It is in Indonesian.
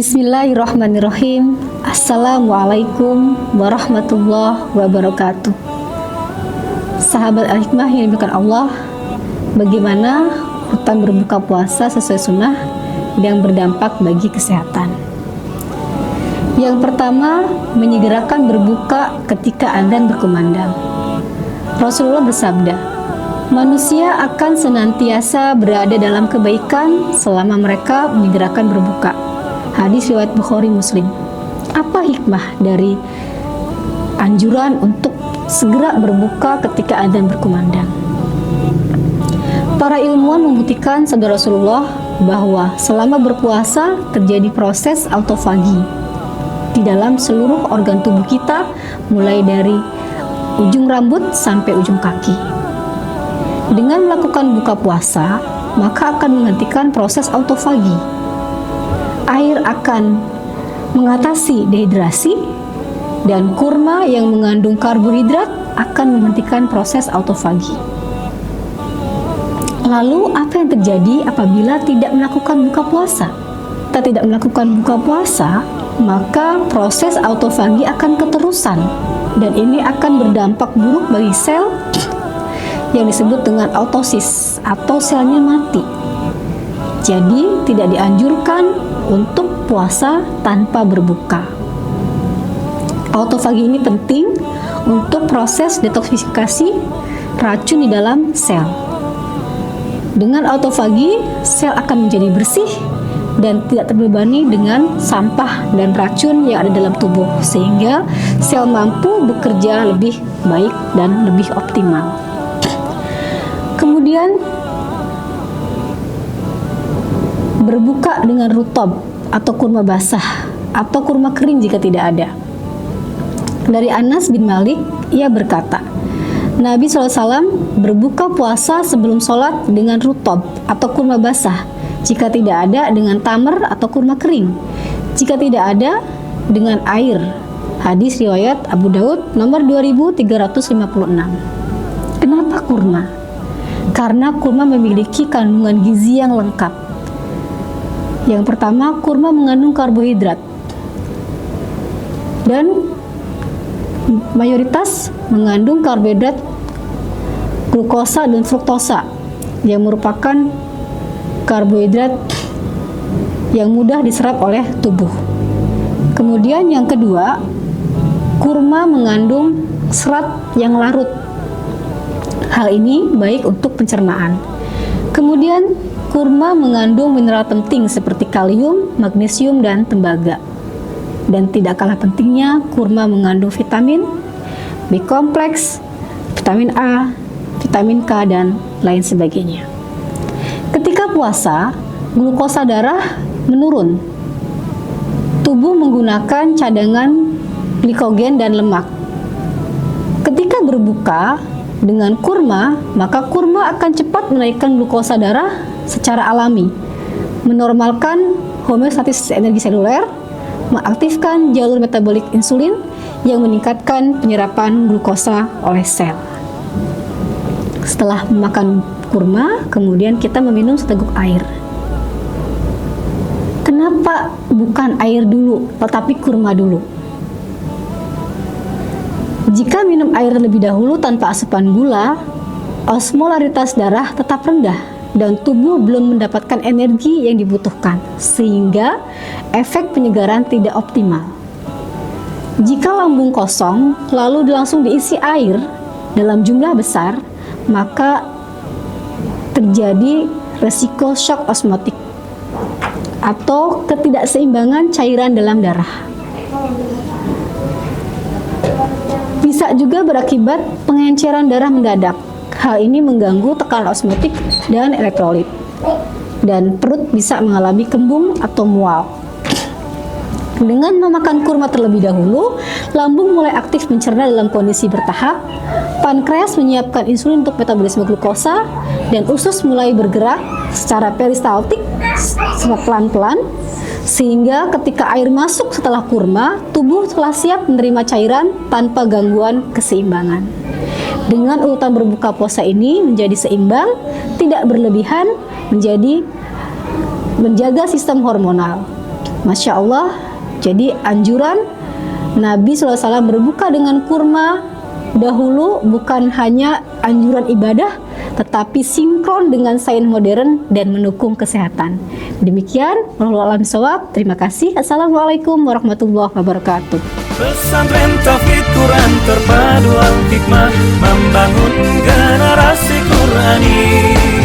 Bismillahirrahmanirrahim. Assalamualaikum warahmatullahi wabarakatuh. Sahabat Al-Hikmah yang dimuliakan Allah, bagaimana rutan berbuka puasa sesuai sunnah yang berdampak bagi kesehatan? Yang pertama, menyegerakan berbuka ketika adzan berkumandang. Rasulullah bersabda, manusia akan senantiasa berada dalam kebaikan selama mereka menyegerakan berbuka. Hadis riwayat Bukhari Muslim. Apa hikmah dari anjuran untuk segera berbuka ketika adzan berkumandang? Para ilmuwan membuktikan sabda Rasulullah bahwa selama berpuasa terjadi proses autofagi di dalam seluruh organ tubuh kita, mulai dari ujung rambut sampai ujung kaki. Dengan melakukan buka puasa, maka akan menghentikan proses autofagi. Air akan mengatasi dehidrasi, dan kurma yang mengandung karbohidrat akan menghentikan proses autofagi. Lalu apa yang terjadi apabila tidak melakukan buka puasa? Kita tidak melakukan buka puasa, maka proses autofagi akan keterusan, dan ini akan berdampak buruk bagi sel yang disebut dengan autosis atau selnya mati. Jadi tidak dianjurkan untuk puasa tanpa berbuka. Autofagi ini penting untuk proses detoksifikasi racun di dalam sel. Dengan autofagi, sel akan menjadi bersih dan tidak terbebani dengan sampah dan racun yang ada dalam tubuh, sehingga sel mampu bekerja lebih baik dan lebih optimal. Kemudian berbuka dengan rutob atau kurma basah atau kurma kering jika tidak ada. Dari Anas bin Malik, ia berkata, Nabi SAW berbuka puasa sebelum sholat dengan rutob atau kurma basah, jika tidak ada dengan tamar atau kurma kering, jika tidak ada dengan air. Hadis riwayat Abu Daud nomor 2356. Kenapa kurma? Karena kurma memiliki kandungan gizi yang lengkap. Yang pertama, kurma mengandung karbohidrat dan mayoritas mengandung karbohidrat glukosa dan fruktosa yang merupakan karbohidrat yang mudah diserap oleh tubuh. Kemudian yang kedua, kurma mengandung serat yang larut. Hal ini baik untuk pencernaan. Kemudian kurma mengandung mineral penting seperti kalium, magnesium, dan tembaga. Dan tidak kalah pentingnya, kurma mengandung vitamin B kompleks, vitamin A, vitamin K, dan lain sebagainya. Ketika puasa, glukosa darah menurun. Tubuh menggunakan cadangan glikogen dan lemak. Ketika berbuka dengan kurma, maka kurma akan cepat menaikkan glukosa darah secara alami, menormalkan homeostatis energi seluler, mengaktifkan jalur metabolik insulin yang meningkatkan penyerapan glukosa oleh sel. Setelah memakan kurma, kemudian kita meminum seteguk air. Kenapa bukan air dulu, tetapi kurma dulu? Jika minum air terlebih dahulu tanpa asupan gula, osmolaritas darah tetap rendah dan tubuh belum mendapatkan energi yang dibutuhkan, sehingga efek penyegaran tidak optimal. Jika lambung kosong, lalu langsung diisi air dalam jumlah besar, maka terjadi resiko shock osmotik atau ketidakseimbangan cairan dalam darah. Bisa juga berakibat pengenceran darah mendadak. Hal ini mengganggu tekanan osmotik dan elektrolit, dan perut bisa mengalami kembung atau mual. Dengan memakan kurma terlebih dahulu, lambung mulai aktif mencerna dalam kondisi bertahap, pankreas menyiapkan insulin untuk metabolisme glukosa, dan usus mulai bergerak secara peristaltik secara pelan-pelan, sehingga ketika air masuk setelah kurma, tubuh telah siap menerima cairan tanpa gangguan keseimbangan. Dengan urutan berbuka puasa ini menjadi seimbang, tidak berlebihan, menjaga sistem hormonal. Masya Allah, jadi anjuran Nabi SAW berbuka dengan kurma dahulu bukan hanya anjuran ibadah, tetapi sinkron dengan sains modern dan mendukung kesehatan. Demikian, wallahu a'lam bishawab. Terima kasih. Assalamualaikum warahmatullahi wabarakatuh. Pesantren Tauhid Quran terpadu al-hikmah membangun generasi Qurani.